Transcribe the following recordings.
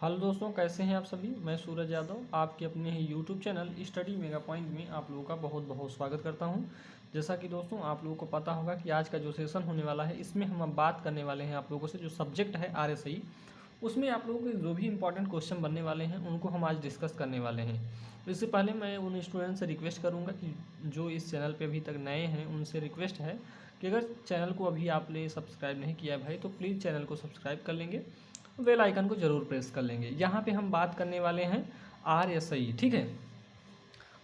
Hello दोस्तों, कैसे हैं आप सभी। मैं सूरज यादव आपके अपने ही YouTube channel study mega point में आप लोगों का बहुत बहुत स्वागत करता हूं। जैसा कि दोस्तों आप लोगों को पता होगा कि आज का जो सेशन होने वाला है, इसमें हम अब बात करने वाले हैं आप लोगों से जो सब्जेक्ट है आरएसआई, उसमें आप लोगों के जो भी इंपॉर्टेंट क्वेश्चन बनने वाले हैं उनको हम आज डिस्कस करने वाले हैं। इससे पहले मैं उन स्टूडेंट से रिक्वेस्ट करूँगा कि जो इस चैनल पर अभी तक नए हैं उनसे रिक्वेस्ट है कि अगर चैनल को अभी आपने सब्सक्राइब नहीं किया है भाई, तो प्लीज़ चैनल को सब्सक्राइब कर लेंगे, बेल आइकन को जरूर प्रेस कर लेंगे। यहाँ पे हम बात करने वाले हैं आरएसआई, ठीक है।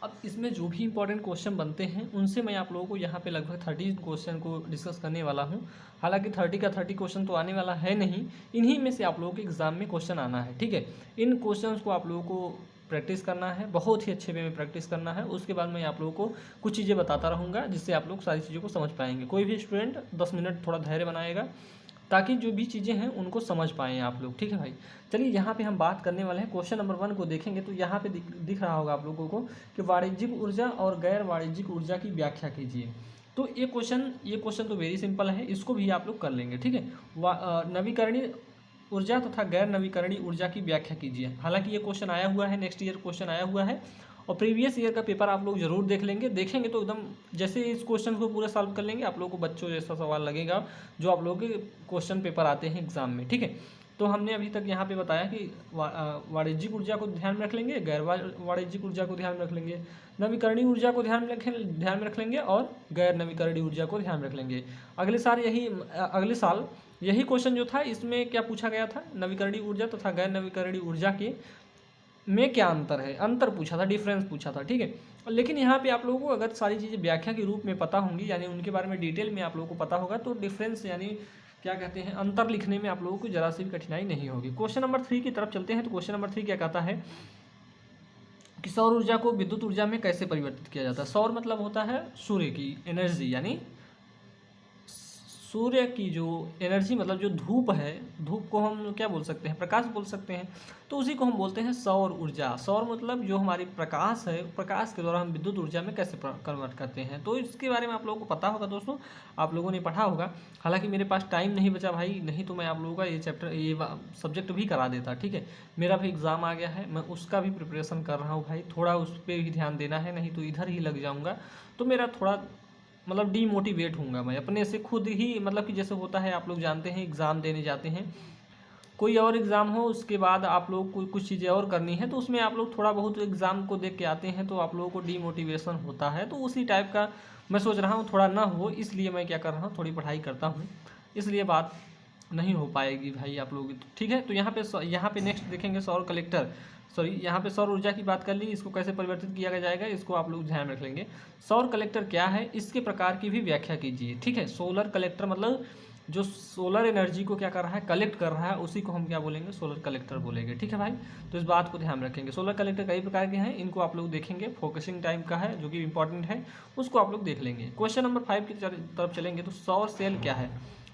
अब इसमें जो भी इंपॉर्टेंट क्वेश्चन बनते हैं उनसे मैं आप लोगों को यहाँ पे लगभग 30 क्वेश्चन को डिस्कस करने वाला हूँ। हालांकि 30 का 30 क्वेश्चन तो आने वाला है नहीं, इन्हीं में से आप लोगों के एग्जाम में क्वेश्चन आना है, ठीक है। इन क्वेश्चन को आप लोगों को प्रैक्टिस करना है, बहुत ही अच्छे वे में प्रैक्टिस करना है। उसके बाद मैं आप लोगों को कुछ चीज़ें बताता रहूँगा जिससे आप लोग सारी चीज़ों को समझ पाएंगे। कोई भी स्टूडेंट 10 मिनट थोड़ा धैर्य बनाएगा ताकि जो भी चीज़ें हैं उनको समझ पाएँ आप लोग, ठीक है भाई। चलिए यहाँ पे हम बात करने वाले हैं। क्वेश्चन नंबर 1 को देखेंगे तो यहाँ पे दिख रहा होगा आप लोगों को कि वाणिज्यिक ऊर्जा और गैर वाणिज्यिक ऊर्जा की व्याख्या कीजिए। तो ये क्वेश्चन तो वेरी सिंपल है, इसको भी आप लोग कर लेंगे, ठीक है। नवीकरणीय ऊर्जा तथा गैर नवीकरणीय ऊर्जा की व्याख्या कीजिए। हालांकि ये क्वेश्चन आया हुआ है, नेक्स्ट ईयर क्वेश्चन आया हुआ है, और प्रीवियस ईयर का पेपर आप लोग जरूर देखेंगे तो एकदम जैसे इस क्वेश्चन को पूरा सॉल्व कर लेंगे आप लोगों को बच्चों जैसा सवाल लगेगा जो आप लोगों के क्वेश्चन पेपर आते हैं एग्जाम में, ठीक है। तो हमने अभी तक यहाँ पे बताया कि वाणिज्यिक ऊर्जा को ध्यान में रख लेंगे, गैर वाणिज्यिक ऊर्जा को ध्यान में रख लेंगे, नवीकरणीय ऊर्जा को ध्यान में रख लेंगे और गैर नवीकरणीय ऊर्जा को ध्यान में रख लेंगे। अगले साल यही क्वेश्चन जो था, इसमें क्या पूछा गया था, नवीकरणीय ऊर्जा तथा गैर नवीकरणीय ऊर्जा के में क्या अंतर है, अंतर पूछा था, डिफरेंस पूछा था, ठीक है। लेकिन यहाँ पे आप लोगों को अगर सारी चीज़ें व्याख्या के रूप में पता होंगी, यानी उनके बारे में डिटेल में आप लोगों को पता होगा, तो डिफरेंस यानी क्या कहते हैं, अंतर लिखने में आप लोगों को जरा सी भी कठिनाई नहीं होगी। क्वेश्चन नंबर 3 की तरफ चलते हैं। तो क्वेश्चन नंबर 3 क्या कहता है कि सौर ऊर्जा को विद्युत ऊर्जा में कैसे परिवर्तित किया जाता है। सौर मतलब होता है सूर्य की एनर्जी, यानी सूर्य की जो एनर्जी मतलब जो धूप है, धूप को हम क्या बोल सकते हैं, प्रकाश बोल सकते हैं, तो उसी को हम बोलते हैं सौर ऊर्जा। सौर मतलब जो हमारी प्रकाश है, प्रकाश के द्वारा हम विद्युत ऊर्जा में कैसे कन्वर्ट करते हैं, तो इसके बारे में आप लोगों को पता होगा दोस्तों, आप लोगों ने पढ़ा होगा। हालांकि मेरे पास टाइम नहीं बचा भाई, नहीं तो मैं आप लोगों का ये सब्जेक्ट भी करा देता, ठीक है। मेरा भी एग्ज़ाम आ गया है, मैं उसका भी प्रिपरेशन कर रहा हूँ भाई, थोड़ा उस पर भी ध्यान देना है, नहीं तो इधर ही लग जाऊँगा, तो मेरा थोड़ा मतलब डीमोटिवेट होऊंगा मैं अपने से खुद ही। मतलब कि जैसे होता है, आप लोग जानते हैं एग्ज़ाम देने जाते हैं, कोई और एग्ज़ाम हो, उसके बाद आप लोग को कुछ चीज़ें और करनी है, तो उसमें आप लोग थोड़ा बहुत एग्ज़ाम को देख के आते हैं तो आप लोगों को डीमोटिवेशन होता है। तो उसी टाइप का मैं सोच रहा हूँ थोड़ा ना हो, इसलिए मैं क्या कर रहा हूँ, थोड़ी पढ़ाई करता हूँ, इसलिए बात नहीं हो पाएगी भाई आप लोग, ठीक है। तो यहाँ पे नेक्स्ट देखेंगे सौर कलेक्टर, सॉरी यहाँ पे सौर ऊर्जा की बात कर ली, इसको कैसे परिवर्तित किया जाएगा इसको आप लोग ध्यान रख लेंगे। सौर कलेक्टर क्या है, इसके प्रकार की भी व्याख्या कीजिए, ठीक है। सोलर कलेक्टर मतलब जो सोलर एनर्जी को क्या कर रहा है, कलेक्ट कर रहा है, उसी को हम क्या बोलेंगे, सोलर कलेक्टर बोलेंगे, ठीक है भाई। तो इस बात को ध्यान रखेंगे। सोलर कलेक्टर कई प्रकार के हैं, इनको आप लोग देखेंगे, फोकसिंग टाइप का है जो कि इंपॉर्टेंट है, उसको आप लोग देख लेंगे। क्वेश्चन नंबर 5 की तरफ चलेंगे। तो सौर सेल क्या है,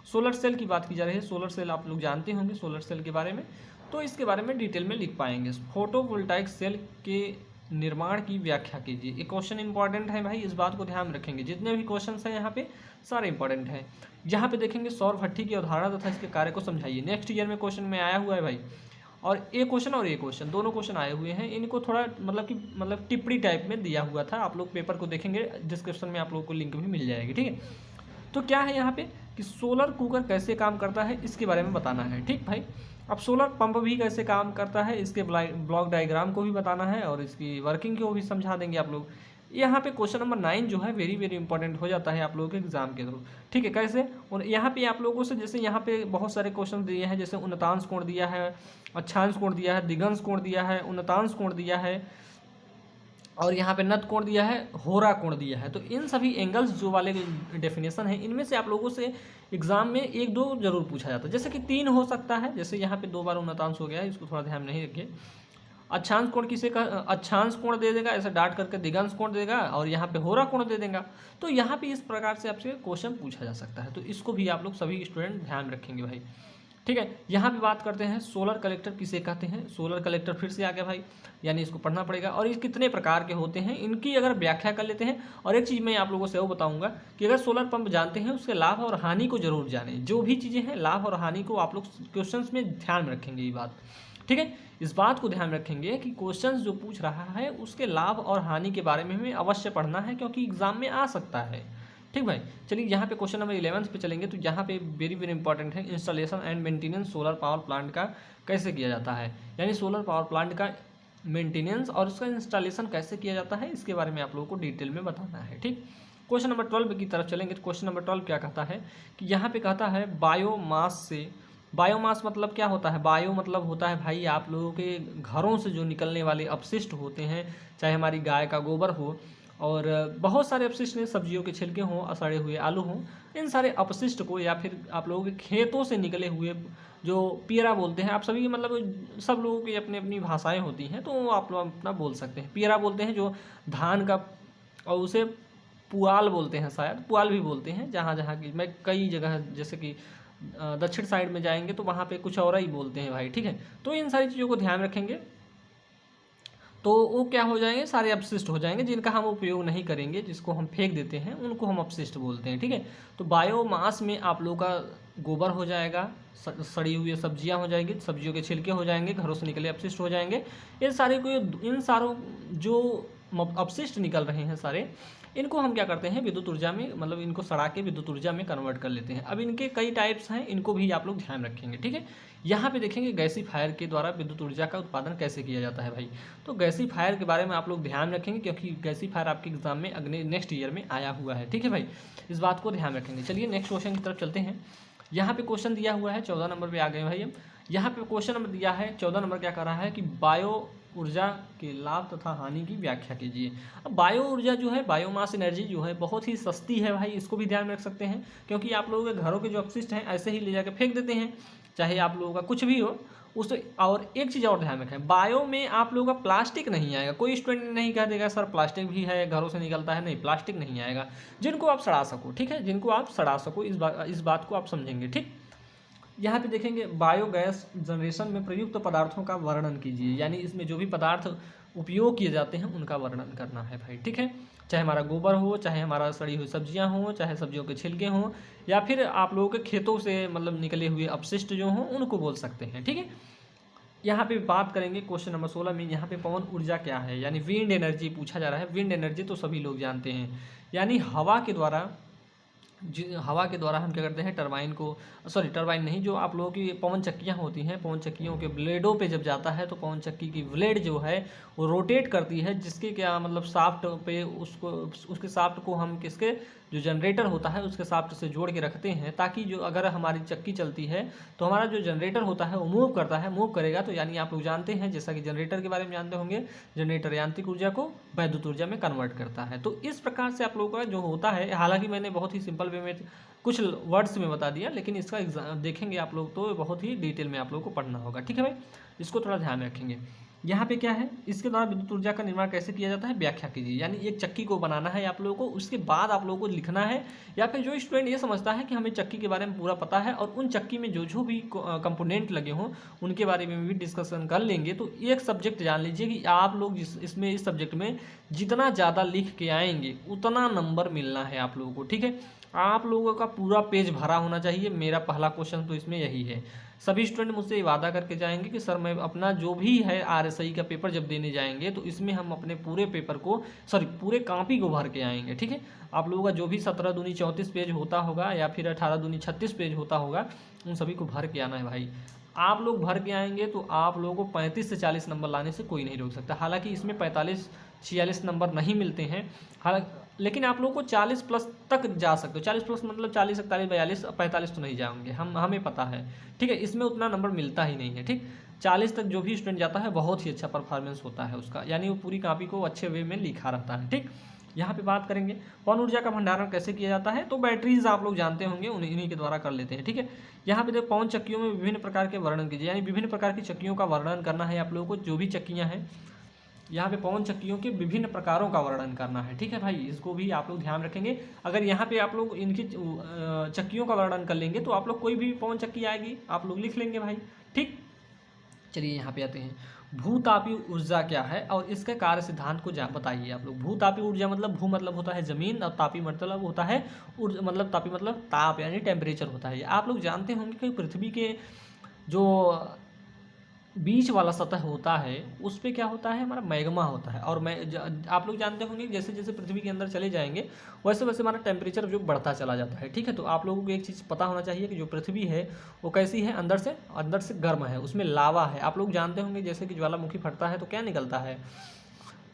सोलर सेल की बात की जा रही है। सोलर सेल आप लोग जानते होंगे सोलर सेल के बारे में, तो इसके बारे में डिटेल में लिख पाएंगे। फोटोवोल्टाइक सेल के निर्माण की व्याख्या कीजिए। ये क्वेश्चन इंपॉर्टेंट है भाई, इस बात को ध्यान में रखेंगे। जितने भी क्वेश्चन हैं यहाँ पे सारे इंपॉर्टेंट हैं। यहाँ पे देखेंगे सौर भट्ठी की अवधारणा तथा इसके कार्य को समझाइए। नेक्स्ट ईयर में क्वेश्चन में आया हुआ है भाई, और एक क्वेश्चन और एक क्वेश्चन, दोनों क्वेश्चन आए हुए हैं। इनको थोड़ा मतलब टिप्पणी टाइप में दिया हुआ था, आप लोग पेपर को देखेंगे, डिस्क्रिप्शन में आप लोगों को लिंक भी मिल जाएगी, ठीक है। तो क्या है यहाँ पे कि सोलर कुकर कैसे काम करता है, इसके बारे में बताना है, ठीक भाई। अब सोलर पंप भी कैसे काम करता है, इसके ब्लॉक डायग्राम को भी बताना है, और इसकी वर्किंग को भी समझा देंगे आप लोग। यहाँ पे क्वेश्चन नंबर 9 जो है वेरी वेरी इंपॉर्टेंट हो जाता है आप लोगों के एग्जाम के थ्रू, ठीक है। कैसे, और यहाँ पे आप लोगों से जैसे यहाँ पे बहुत सारे क्वेश्चन दिए हैं, जैसे उन्नतांश कोण दिया है, अक्षांश कोण दिया है, दिगंश कोण दिया है, उन्नतांश कोण दिया है, और यहाँ पे नत कोण दिया है, होरा कोण दिया है। तो इन सभी एंगल्स जो वाले डेफिनेशन है, इनमें से आप लोगों से एग्जाम में 1-2 जरूर पूछा जाता है। जैसे कि 3 हो सकता है, जैसे यहाँ पे 2 बार उन्नतांश हो गया है, इसको थोड़ा ध्यान नहीं रखिए। अक्षांश कोण किसे का अक्षांश कोण दे देगा, ऐसा डाट करके दिगंश कोण देगा, और यहाँ पे होरा कोण दे देगा। तो यहाँ पे इस प्रकार से आपसे क्वेश्चन पूछा जा सकता है, तो इसको भी आप लोग सभी स्टूडेंट ध्यान रखेंगे भाई। ठीक है। यहाँ पे बात करते हैं सोलर कलेक्टर किसे कहते हैं। सोलर कलेक्टर फिर से आ गया भाई, यानी इसको पढ़ना पड़ेगा। और ये कितने प्रकार के होते हैं इनकी अगर व्याख्या कर लेते हैं। और एक चीज़ मैं आप लोगों से वो बताऊंगा कि अगर सोलर पंप जानते हैं उसके लाभ और हानि को जरूर जानें। जो भी चीज़ें हैं लाभ और हानि को आप लोग क्वेश्चन में ध्यान में रखेंगे ये बात, ठीक है। इस बात को ध्यान रखेंगे कि क्वेश्चन जो पूछ रहा है उसके लाभ और हानि के बारे में हमें अवश्य पढ़ना है, क्योंकि एग्जाम में आ सकता है, ठीक भाई। चलिए यहाँ पे क्वेश्चन नंबर 11 पे चलेंगे। तो यहाँ पे वेरी वेरी इंपॉर्टेंट है, installation and maintenance solar power plant का कैसे किया जाता है, यानी सोलर पावर प्लांट का मेंटेनेंस और उसका इंस्टॉलेशन कैसे किया जाता है इसके बारे में आप लोगों को डिटेल में बताना है, ठीक। क्वेश्चन नंबर 12 की तरफ चलेंगे। तो क्वेश्चन नंबर 12 क्या कहता है कि यहाँ पे कहता है बायोमास से, बायोमास मतलब क्या होता है, बायो मतलब होता है भाई आप लोगों के घरों से जो निकलने वाले अपशिष्ट होते हैं, चाहे हमारी गाय का गोबर हो और बहुत सारे अपशिष्ट हैं, सब्जियों के छिलके हों, सड़े हुए आलू हों, इन सारे अपशिष्ट को या फिर आप लोगों के खेतों से निकले हुए जो पियरा बोलते हैं, आप सभी मतलब सब लोगों की अपनी अपनी भाषाएं होती हैं, तो आप लोग अपना बोल सकते हैं। पियरा बोलते हैं जो धान का, और उसे पुआल बोलते हैं, शायद पुआल भी बोलते हैं। जहाँ जहाँ की मैं कई जगह जैसे कि दक्षिण साइड में जाएंगे तो वहाँ पे कुछ और ही बोलते हैं भाई, ठीक है। तो इन सारी चीज़ों को ध्यान रखेंगे तो वो क्या हो जाएंगे, सारे अपशिष्ट हो जाएंगे जिनका हम उपयोग नहीं करेंगे, जिसको हम फेंक देते हैं उनको हम अपशिष्ट बोलते हैं, ठीक है। तो बायोमास में आप लोगों का गोबर हो जाएगा, सड़ी हुई सब्जियां हो जाएंगी, सब्जियों के छिलके हो जाएंगे, घरों से निकले अपशिष्ट हो जाएंगे। इन सारों जो अपशिष्ट निकल रहे हैं सारे, इनको हम क्या करते हैं विद्युत ऊर्जा में, मतलब इनको सड़ा के विद्युत ऊर्जा में कन्वर्ट कर लेते हैं। अब इनके कई टाइप्स हैं, इनको भी आप लोग ध्यान रखेंगे, ठीक है। यहाँ पे देखेंगे गैसीफायर के द्वारा विद्युत ऊर्जा का उत्पादन कैसे किया जाता है भाई। तो गैसीफायर के बारे में आप लोग ध्यान रखेंगे, क्योंकि गैसीफायर आपके एग्जाम में अगले नेक्स्ट ईयर में आया हुआ है, ठीक है भाई। इस बात को ध्यान रखेंगे। चलिए नेक्स्ट क्वेश्चन की तरफ चलते हैं। यहाँ पे क्वेश्चन दिया हुआ है 14 नंबर पे आ गए भाई हम। यहाँ पे क्वेश्चन नंबर दिया है 14 नंबर, क्या कर रहा है कि बायो ऊर्जा के लाभ तथा हानि की व्याख्या कीजिए। अब बायो ऊर्जा जो है, बायोमास एनर्जी जो है बहुत ही सस्ती है भाई, इसको भी ध्यान में रख सकते हैं, क्योंकि आप लोगों के घरों के जो अपशिष्ट हैं ऐसे ही ले जाकर फेंक देते हैं, चाहे आप लोगों का कुछ भी हो उस। और एक चीज़ और ध्यान रखें, बायो में आप लोगों का प्लास्टिक नहीं आएगा। कोई स्टूडेंट नहीं कह देगा सर प्लास्टिक भी है घरों से निकलता है, नहीं प्लास्टिक नहीं आएगा, जिनको आप सड़ा सको, ठीक है, जिनको आप सड़ा सको, इस बात को आप समझेंगे, ठीक। यहाँ पे देखेंगे बायोगैस जनरेशन में प्रयुक्त पदार्थों का वर्णन कीजिए, यानी इसमें जो भी पदार्थ उपयोग किए जाते हैं उनका वर्णन करना है भाई, ठीक है। चाहे हमारा गोबर हो, चाहे हमारा सड़ी हुई सब्जियां हों, चाहे सब्जियों के छिलके हों, या फिर आप लोगों के खेतों से मतलब निकले हुए अपशिष्ट जो हों उनको बोल सकते हैं, ठीक है। यहाँ पे बात करेंगे क्वेश्चन नंबर 16 में। यहाँ पे पवन ऊर्जा क्या है, यानी विंड एनर्जी पूछा जा रहा है। विंड एनर्जी तो सभी लोग जानते हैं, यानी हवा के द्वारा हम क्या करते हैं, टरबाइन नहीं, जो आप लोगों की पवन चक्कियाँ होती हैं, पवन चक्कियों के ब्लेडों पे जब जाता है तो पवन चक्की की ब्लेड जो है वो रोटेट करती है, जिसके क्या मतलब शाफ्ट पे उसके शाफ्ट को हम किसके जो जनरेटर होता है उसके शाफ्ट से जोड़ के रखते हैं, ताकि जो अगर हमारी चक्की चलती है तो हमारा जो जनरेटर होता है वो मूव करता है, मूव करेगा तो यानी आप लोग जानते हैं, जैसा कि जनरेटर के बारे में जानते होंगे, जनरेटर यांत्रिक ऊर्जा को वैद्युत ऊर्जा में कन्वर्ट करता है। तो इस प्रकार से आप लोगों का जो होता है, हालांकि मैंने बहुत ही सिंपल वे में कुछ वर्ड्स में बता दिया, लेकिन इसका एग्जाम देखेंगे आप लोग तो बहुत ही डिटेल में आप लोगों को पढ़ना होगा, ठीक है भाई, इसको थोड़ा ध्यान रखेंगे। यहाँ पे क्या है, इसके द्वारा विद्युत ऊर्जा का निर्माण कैसे किया जाता है व्याख्या कीजिए, यानी एक चक्की को बनाना है आप लोगों को, उसके बाद आप लोगों को लिखना है, या फिर जो स्टूडेंट ये समझता है कि हमें चक्की के बारे में पूरा पता है और उन चक्की में जो भी कंपोनेंट लगे हों उनके बारे में भी डिस्कशन कर लेंगे, तो एक सब्जेक्ट जान लीजिए कि आप लोग इस सब्जेक्ट में जितना ज़्यादा लिख के आएंगे उतना नंबर मिलना है आप लोगों को, ठीक है। आप लोगों का पूरा पेज भरा होना चाहिए। मेरा पहला क्वेश्चन तो इसमें यही है। सभी स्टूडेंट मुझसे वादा करके जाएंगे कि सर मैं अपना जो भी है RSI का पेपर जब देने जाएंगे तो इसमें हम अपने पूरे पेपर को पूरे कॉपी को भर के आएंगे, ठीक है। आप लोगों का जो भी 17 दूनी 34 पेज होता होगा या फिर 18 दूनी 36 पेज होता होगा, उन सभी को भर के आना है भाई। आप लोग भर के आएंगे तो आप लोगों को 35 से 40 नंबर लाने से कोई नहीं रोक सकता। हालांकि इसमें 45-46 नंबर नहीं मिलते हैं, लेकिन आप लोगों को 40 प्लस तक जा सकते हो। 40 प्लस मतलब 40, 41, 42, 45 तो नहीं जाएंगे, हमें पता है, ठीक है। इसमें उतना नंबर मिलता ही नहीं है, ठीक। 40 तक जो भी स्टूडेंट जाता है बहुत ही अच्छा परफॉर्मेंस होता है उसका, यानी वो पूरी कॉपी को अच्छे वे में लिखा रहता है, ठीक। यहाँ पे बात करेंगे पवन ऊर्जा का भंडारण कैसे किया जाता है, तो बैटरीज आप लोग जानते होंगे, उन्हीं के द्वारा कर लेते हैं, ठीक है। यहाँ पे देखो पवन चक्कियों में विभिन्न प्रकार के वर्णन कीजिए, यानी विभिन्न प्रकार की चक्कियों का वर्णन करना है आप लोगों को। जो भी चक्कियाँ हैं यहाँ पे पवन चक्कियों के विभिन्न प्रकारों का वर्णन करना है। ठीक है भाई, इसको भी आप लोग ध्यान रखेंगे। अगर यहाँ पे आप लोग इनकी चक्कियों का वर्णन कर लेंगे तो आप लोग कोई भी पवन चक्की आएगी आप लोग लिख लेंगे भाई। ठीक, चलिए यहाँ पे आते हैं। भूतापीय ऊर्जा क्या है और इसके कार्य सिद्धांत को बताइए आप लोग। भूतापीय ऊर्जा मतलब भू मतलब होता है जमीन, और तापीय मतलब होता है मतलब तापीय मतलब ताप यानी टेम्परेचर होता है। आप लोग जानते होंगे कि पृथ्वी के जो बीच वाला सतह होता है उस पे क्या होता है, हमारा मैग्मा होता है। और आप लोग जानते होंगे जैसे जैसे पृथ्वी के अंदर चले जाएंगे वैसे वैसे हमारा टेम्परेचर जो बढ़ता चला जाता है। ठीक है, तो आप लोगों को एक चीज़ पता होना चाहिए कि जो पृथ्वी है वो कैसी है, अंदर से गर्म है, उसमें लावा है। आप लोग जानते होंगे जैसे कि ज्वालामुखी फटता है तो क्या निकलता है,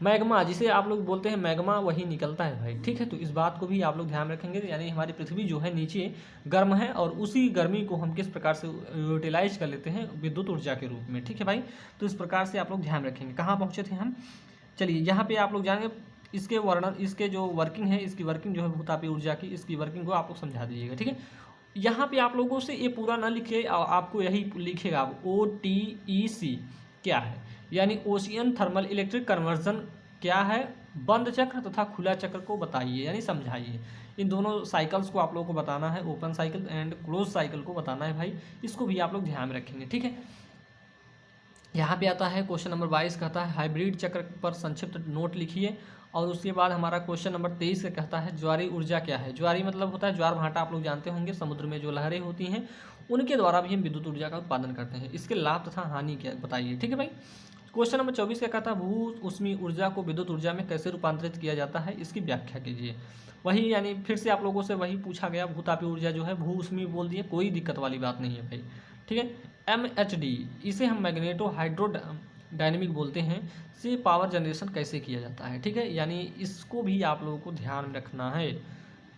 मैग्मा, जिसे आप लोग बोलते हैं मैग्मा, वही निकलता है भाई। ठीक है, तो इस बात को भी आप लोग ध्यान रखेंगे। यानी हमारी पृथ्वी जो है नीचे गर्म है और उसी गर्मी को हम किस प्रकार से यूटिलाइज कर लेते हैं, विद्युत ऊर्जा के रूप में। ठीक है भाई, तो इस प्रकार से आप लोग ध्यान रखेंगे। कहाँ पहुँचे थे हम, चलिए यहाँ पे आप लोग जानेंगे इसके वर्णन, इसके जो वर्किंग है, इसकी वर्किंग जो है भूतापीय ऊर्जा की, इसकी वर्किंग को आपको समझा दीजिएगा। ठीक है, यहाँ पे आप लोगों से ये पूरा ना लिखे, आपको यही लिखेगा आप OTEC क्या है, यानी ओशियन थर्मल इलेक्ट्रिक कन्वर्जन क्या है, बंद चक्र तथा खुला चक्र को बताइए यानी समझाइए। इन दोनों साइकिल्स को आप लोगों को बताना है, open cycle and close cycle को बताना है भाई। इसको भी आप लोग ध्यान रखेंगे। ठीक है, यहाँ पे आता है क्वेश्चन नंबर 22 कहता है हाइब्रिड चक्र पर संक्षिप्त नोट लिखिए। और उसके बाद हमारा क्वेश्चन नंबर 23 का कहता है ज्वारी ऊर्जा क्या है। ज्वारी मतलब होता है ज्वार भाटा, आप लोग जानते होंगे समुद्र में जो लहरें होती हैं उनके द्वारा भी हम विद्युत ऊर्जा का उत्पादन करते हैं। इसके लाभ तथा हानि क्या बताइए। ठीक है भाई, क्वेश्चन नंबर 24 का कहता है भू ऊष्मीय ऊर्जा को विद्युत ऊर्जा में कैसे रूपांतरित किया जाता है, इसकी व्याख्या कीजिए। वही यानी फिर से आप लोगों से वही पूछा गया, भूतापीय ऊर्जा जो है भू ऊष्मीय बोल दिए, कोई दिक्कत वाली बात नहीं है भाई। ठीक है, MHD इसे हम मैग्नेटो हाइड्रो डायनेमिक बोलते हैं, से पावर जनरेशन कैसे किया जाता है। ठीक है, यानी इसको भी आप लोगों को ध्यान रखना है।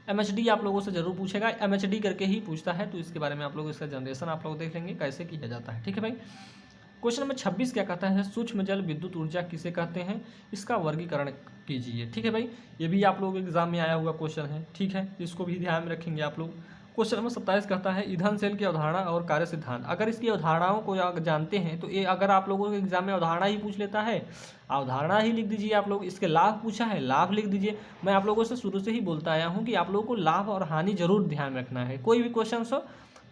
MHD आप लोगों से जरूर पूछेगा, MHD करके ही पूछता है, तो इसके बारे में आप लोग इसका जनरेशन आप लोग देख लेंगे कैसे किया जाता है। ठीक है भाई, क्वेश्चन नंबर 26 क्या कहता है सूक्ष्म जल विद्युत ऊर्जा किसे कहते हैं, इसका वर्गीकरण कीजिए। ठीक है भाई, ये भी आप लोग एग्जाम में आया हुआ क्वेश्चन है। ठीक है, इसको भी ध्यान में रखेंगे आप लोग। क्वेश्चन नंबर 27 कहता है ईंधन सेल की अवधारणा और कार्य सिद्धांत। अगर इसकी अवधारणाओं को जानते हैं तो ये अगर आप लोगों के एग्जाम में अवधारणा ही पूछ लेता है, अवधारणा ही लिख दीजिए आप लोग। इसके लाभ पूछा है, लाभ लिख दीजिए। मैं आप लोगों से शुरू से ही बोलता आया हूँ कि आप लोगों को लाभ और हानि जरूर ध्यान रखना है। कोई भी क्वेश्चन हो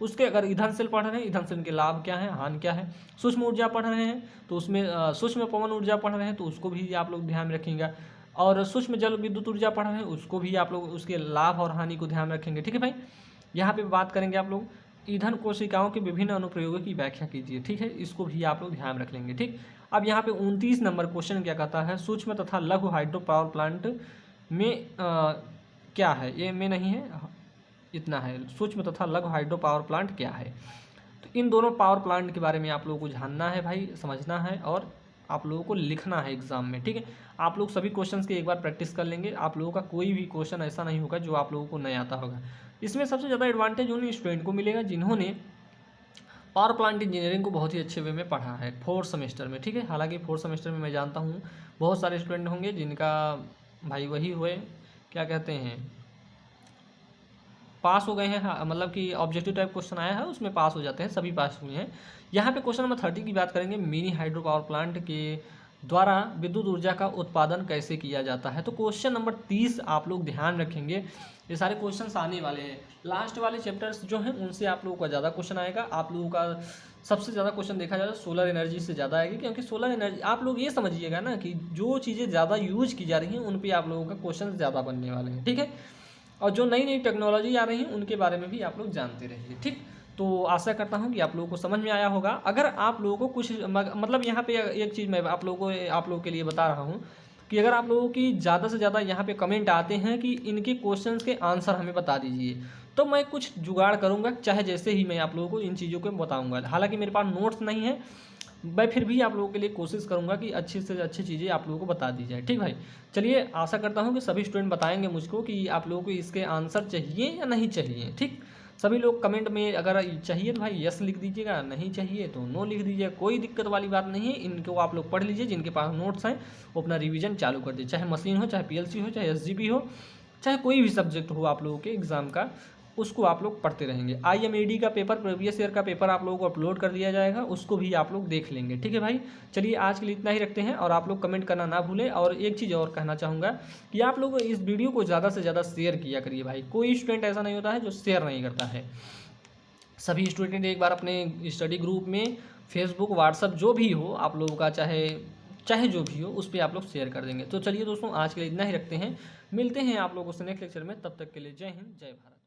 उसके, अगर ईंधन सेल पढ़ रहे हैं ईंधन सेल के लाभ क्या है, हानि क्या है। सूक्ष्म ऊर्जा पढ़ रहे हैं तो उसमें सूक्ष्म पवन ऊर्जा पढ़ रहे हैं तो उसको भी आप लोग ध्यान रखेंगे। और सूक्ष्म जल विद्युत ऊर्जा पढ़ रहे हैं उसको भी आप लोग उसके लाभ और हानि को ध्यान रखेंगे। ठीक है भाई, यहाँ पे बात करेंगे आप लोग ईंधन कोशिकाओं के विभिन्न अनुप्रयोगों की व्याख्या कीजिए। ठीक है, इसको भी आप लोग ध्यान रख लेंगे। ठीक, अब यहाँ पे 29 नंबर क्वेश्चन क्या कहता है सूक्ष्म तथा लघु हाइड्रो पावर प्लांट में क्या है, ये में नहीं है, इतना है। सूक्ष्म तथा लघु हाइड्रो पावर प्लांट क्या है, तो इन दोनों पावर प्लांट के बारे में आप लोगों को जानना है भाई, समझना है और आप लोगों को लिखना है एग्जाम में। ठीक है, आप लोग सभी क्वेश्चंस की एक बार प्रैक्टिस कर लेंगे, आप लोगों का कोई भी क्वेश्चन ऐसा नहीं होगा जो आप लोगों को नहीं आता होगा। इसमें सबसे ज़्यादा एडवांटेज उन स्टूडेंट को मिलेगा जिन्होंने पावर प्लांट इंजीनियरिंग को बहुत ही अच्छे वे में पढ़ा है 4th सेमेस्टर में। ठीक है, हालांकि 4th सेमेस्टर में मैं जानता हूँ बहुत सारे स्टूडेंट होंगे जिनका भाई वही हुए क्या कहते हैं पास हो गए हैं। हाँ, मतलब कि ऑब्जेक्टिव टाइप क्वेश्चन आया है उसमें पास हो जाते हैं, सभी पास हुए हैं। यहाँ पे क्वेश्चन नंबर 30 की बात करेंगे मिनी हाइड्रो पावर प्लांट के द्वारा विद्युत ऊर्जा का उत्पादन कैसे किया जाता है। तो क्वेश्चन नंबर 30 आप लोग ध्यान रखेंगे, ये सारे क्वेश्चंस आने वाले हैं। लास्ट वाले चैप्टर्स जो हैं उनसे आप लोगों का ज़्यादा क्वेश्चन आएगा। आप लोगों का सबसे ज़्यादा क्वेश्चन देखा जाए सोलर एनर्जी से ज़्यादा आएगी, क्योंकि सोलर एनर्जी आप लोग ये समझिएगा ना कि जो चीज़ें ज़्यादा यूज की जा रही हैं उन पर आप लोगों का क्वेश्चन ज़्यादा बनने वाले हैं। ठीक है, और जो नई नई टेक्नोलॉजी आ रही है उनके बारे में भी आप लोग जानते रहिए। ठीक, तो आशा करता हूं कि आप लोगों को समझ में आया होगा। अगर आप लोगों को कुछ मतलब यहाँ पे एक चीज़ मैं आप लोगों के लिए बता रहा हूँ कि अगर आप लोगों की ज़्यादा से ज़्यादा यहाँ पे कमेंट आते हैं कि इनके क्वेश्चंस के आंसर हमें बता दीजिए, तो मैं कुछ जुगाड़ करूँगा, चाहे जैसे ही मैं आप लोगों को इन चीज़ों को बताऊँगा। हालाँकि मेरे पास नोट्स नहीं है, मैं फिर भी आप लोगों के लिए कोशिश करूंगा कि अच्छी से अच्छी चीज़ें आप लोगों को बता दी जाए। ठीक भाई, चलिए आशा करता हूं कि सभी स्टूडेंट बताएंगे मुझको कि आप लोगों को इसके आंसर चाहिए या नहीं चाहिए। ठीक, सभी लोग कमेंट में अगर चाहिए तो भाई यस लिख दीजिएगा, नहीं चाहिए तो नो लिख दीजिए, कोई दिक्कत वाली बात नहीं है। इनको आप लोग पढ़ लीजिए, जिनके पास नोट्स हैं वो अपना रिवीजन चालू कर दीजिए, चाहे मशीन हो, चाहे PLC हो, चाहे SGP हो, चाहे कोई भी सब्जेक्ट हो आप लोगों के एग्ज़ाम का, उसको आप लोग पढ़ते रहेंगे। IMAD का पेपर, प्रीवियस ईयर का पेपर आप लोगों को अपलोड कर दिया जाएगा, उसको भी आप लोग देख लेंगे। ठीक है भाई, चलिए आज के लिए इतना ही रखते हैं और आप लोग कमेंट करना ना भूलें। और एक चीज़ और कहना चाहूँगा कि आप लोग इस वीडियो को ज़्यादा से ज़्यादा शेयर किया करिए भाई। कोई स्टूडेंट ऐसा नहीं होता है जो शेयर नहीं करता है। सभी स्टूडेंट एक बार अपने स्टडी ग्रुप में फेसबुक, व्हाट्सअप जो भी हो आप लोगों का, चाहे जो भी हो, उस पर आप लोग शेयर कर देंगे। तो चलिए दोस्तों, आज के लिए इतना ही रखते हैं। मिलते हैं आप लोगों से नेक्स्ट लेक्चर में। तब तक के लिए जय हिंद, जय भारत।